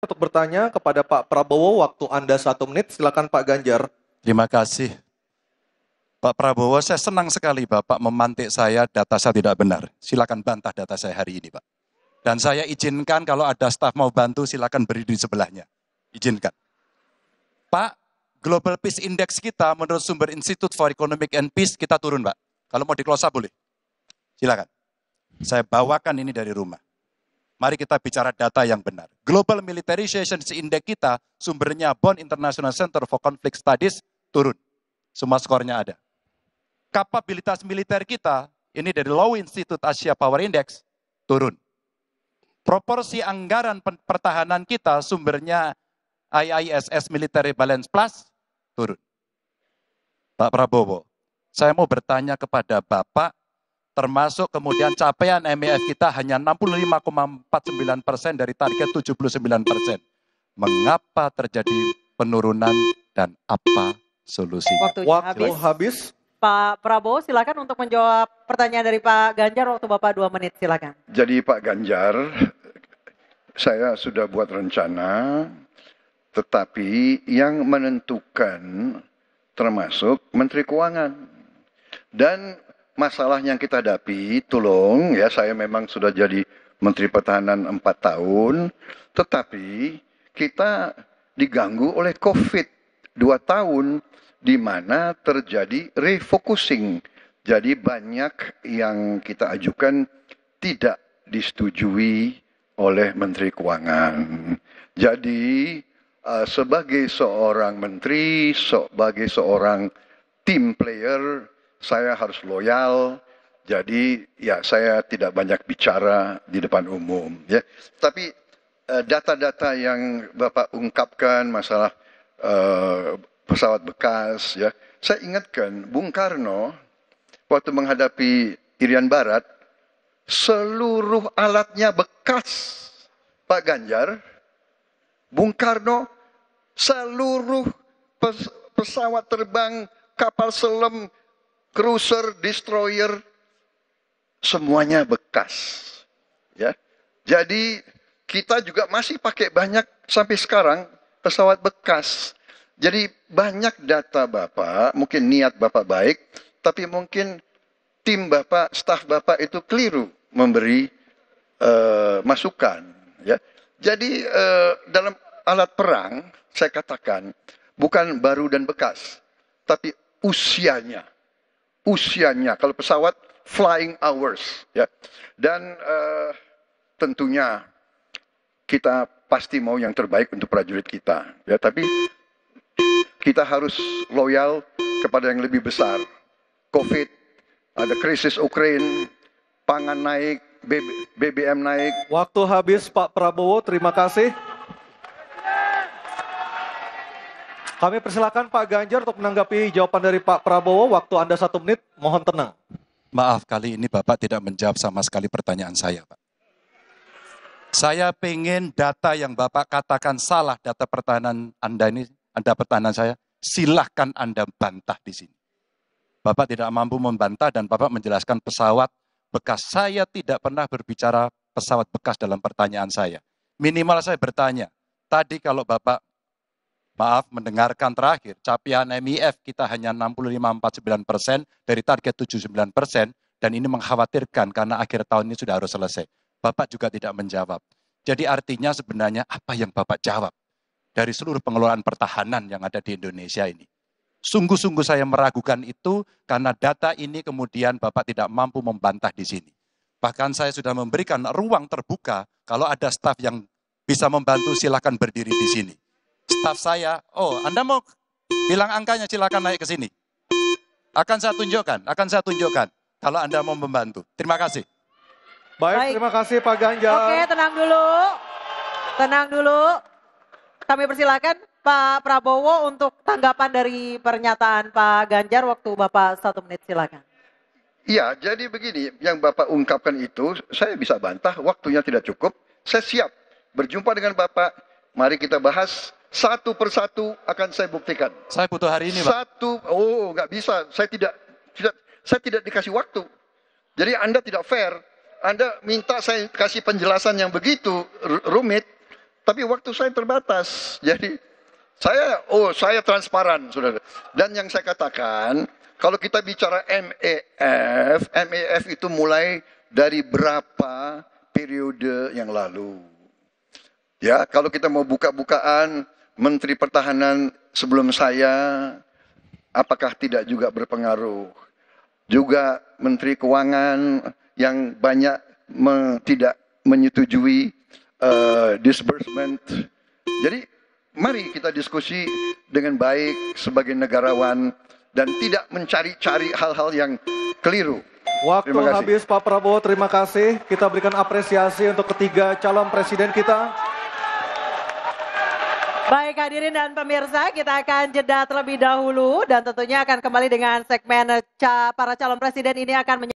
untuk bertanya kepada Pak Prabowo, waktu Anda 1 menit, silakan Pak Ganjar. Terima kasih. Pak Prabowo, saya senang sekali Bapak memantik saya, data saya tidak benar. Silakan bantah data saya hari ini, Pak. Dan saya izinkan kalau ada staf mau bantu, silakan berdiri di sebelahnya. Izinkan. Pak, Global Peace Index kita menurut sumber Institute for Economic and Peace, kita turun, Pak. Kalau mau diklosa boleh. Silakan. Saya bawakan ini dari rumah. Mari kita bicara data yang benar. Global Militarization Index kita, sumbernya Bonn International Center for Conflict Studies, turun. Semua skornya ada. Kapabilitas militer kita, ini dari Law Institute Asia Power Index, turun. Proporsi anggaran pertahanan kita, sumbernya IISS Military Balance Plus, turun. Pak Prabowo, saya mau bertanya kepada Bapak, termasuk kemudian capaian MEF kita hanya 65,49% dari target 79%. Mengapa terjadi penurunan dan apa solusinya? Waktu habis. Pak Prabowo silakan untuk menjawab pertanyaan dari Pak Ganjar, waktu Bapak 2 menit, silakan. Jadi Pak Ganjar, saya sudah buat rencana, tetapi yang menentukan termasuk Menteri Keuangan. Dan masalah yang kita hadapi, tolong ya, saya memang sudah jadi Menteri Pertahanan 4 tahun, tetapi kita diganggu oleh COVID 2 tahun, di mana terjadi refocusing. Jadi banyak yang kita ajukan tidak disetujui oleh Menteri Keuangan. Jadi sebagai seorang menteri, sebagai seorang team player, saya harus loyal. Jadi ya saya tidak banyak bicara di depan umum. Ya. Tapi data-data yang Bapak ungkapkan masalah pesawat bekas, ya. Saya ingatkan Bung Karno waktu menghadapi Irian Barat, seluruh alatnya bekas. Pak Ganjar, Bung Karno, seluruh pesawat terbang, kapal selam, cruiser, destroyer, semuanya bekas. Ya. Jadi kita juga masih pakai banyak sampai sekarang pesawat bekas. Jadi banyak data Bapak, mungkin niat Bapak baik, tapi mungkin tim Bapak, staf Bapak itu keliru memberi masukan. Ya. Jadi dalam alat perang, saya katakan, bukan baru dan bekas, tapi usianya. Usianya, kalau pesawat, flying hours. Ya. Dan tentunya kita pasti mau yang terbaik untuk prajurit kita. Ya, tapi kita harus loyal kepada yang lebih besar. COVID, ada krisis Ukraina, pangan naik, BBM naik. Waktu habis Pak Prabowo, terima kasih. Kami persilakan Pak Ganjar untuk menanggapi jawaban dari Pak Prabowo. Waktu Anda 1 menit, mohon tenang. Maaf, kali ini Bapak tidak menjawab sama sekali pertanyaan saya, Pak. Saya pengen data yang Bapak katakan salah, data pertahanan Anda ini, Anda pertahanan saya, silahkan Anda bantah di sini. Bapak tidak mampu membantah dan Bapak menjelaskan pesawat bekas. Saya tidak pernah berbicara pesawat bekas dalam pertanyaan saya. Minimal saya bertanya, tadi kalau Bapak, maaf, mendengarkan terakhir, capaian MEF kita hanya 65,49% dari target 79%, dan ini mengkhawatirkan karena akhir tahun ini sudah harus selesai. Bapak juga tidak menjawab. Jadi artinya sebenarnya apa yang Bapak jawab dari seluruh pengelolaan pertahanan yang ada di Indonesia ini? Sungguh-sungguh saya meragukan itu karena data ini kemudian Bapak tidak mampu membantah di sini. Bahkan saya sudah memberikan ruang terbuka, kalau ada staf yang bisa membantu silakan berdiri di sini. Staf saya, oh Anda mau bilang angkanya silakan naik ke sini. Akan saya tunjukkan kalau Anda mau membantu. Terima kasih. Baik, terima kasih Pak Ganjar. Oke, tenang dulu. Tenang dulu. Kami persilakan Pak Prabowo untuk tanggapan dari pernyataan Pak Ganjar, waktu Bapak 1 menit, silakan. Iya, jadi begini, yang Bapak ungkapkan itu, saya bisa bantah, waktunya tidak cukup, saya siap berjumpa dengan Bapak, mari kita bahas, satu persatu akan saya buktikan. Saya butuh hari ini, Pak. Nggak bisa, saya tidak dikasih waktu. Jadi Anda tidak fair, Anda minta saya kasih penjelasan yang begitu rumit, Tapi waktu saya terbatas. Jadi saya transparan, saudara. Dan yang saya katakan, kalau kita bicara MEF itu mulai dari berapa periode yang lalu. Ya, kalau kita mau buka-bukaan, Menteri Pertahanan sebelum saya, apakah tidak juga berpengaruh? Juga Menteri Keuangan yang banyak tidak menyetujui disbursement. Jadi mari kita diskusi dengan baik sebagai negarawan dan tidak mencari-cari hal-hal yang keliru. Waktu Terima kasih. habis Pak Prabowo, terima kasih. Kita berikan apresiasi untuk ketiga calon presiden kita. Baik hadirin dan pemirsa, kita akan jeda terlebih dahulu dan tentunya akan kembali dengan segmen para calon presiden ini akan